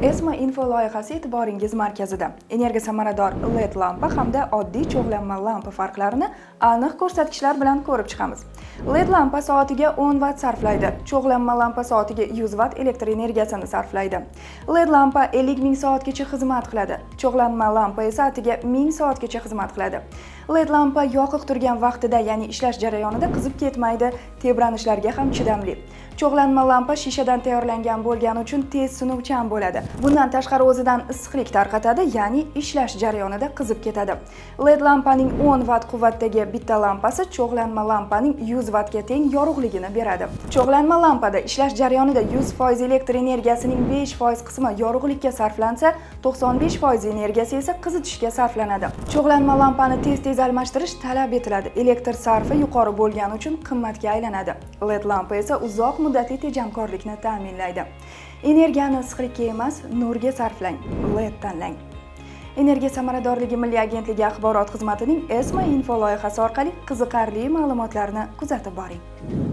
ESMA info loyihasi e'tiboringiz markazida. Energiya samarador LED lampa hamda oddiy cho'g'lanma lampa farqlarini aniq ko'rsatkichlar bilan ko'rib chiqamiz. LED lampa soatiga 10 vatt sarflaydi. Cho'g'lanma lampa soatiga 100 vatt elektr energiyasini sarflaydi. LED lampa 50 ming soatgacha xizmat qiladi. Cho'g'lanma lampa esa soatiga 1000 soatgacha xizmat qiladi. LED lampa yoqiq turgan vaqtida, ya'ni ishlash jarayonida qizib ketmaydi, tebranishlarga ham chidamli. Cho'g'lanma lampa shishadan tayyorlangan bo'lgani uchun tez sinuvchan bo'ladi. Bundan tashqari o'zidan issiqlik tarqatadi, ya'ni ishlash jarayonida qizib ketadi. LED lampaning 10 vatt quvvatdagi bitta lampasi cho'g'lanma lampaning 100 vattga teng yorug'ligini beradi. Cho'g'lanma lampada ishlash jarayonida 100% elektr energiyasining 5% qismi yorug'likka sarflansa, 95% energiyasi esa qizitishga sarflanadi. Cho'g'lanma lampani tez almashtirish talab etiladi. Elektr sarfi yuqori bo'lgani uchun qimmatga aylanadi. LED lampa esa uzoq muddatli tejamkorlikni ta'minlaydi. Energiyani issiqlikka emas, nurga sarflang. LED tanlang. Energiya samaradorligi milliy agentligi axborot xizmatining ESMA info loyihasi orqali qiziqarli ma'lumotlarni kuzatib boring.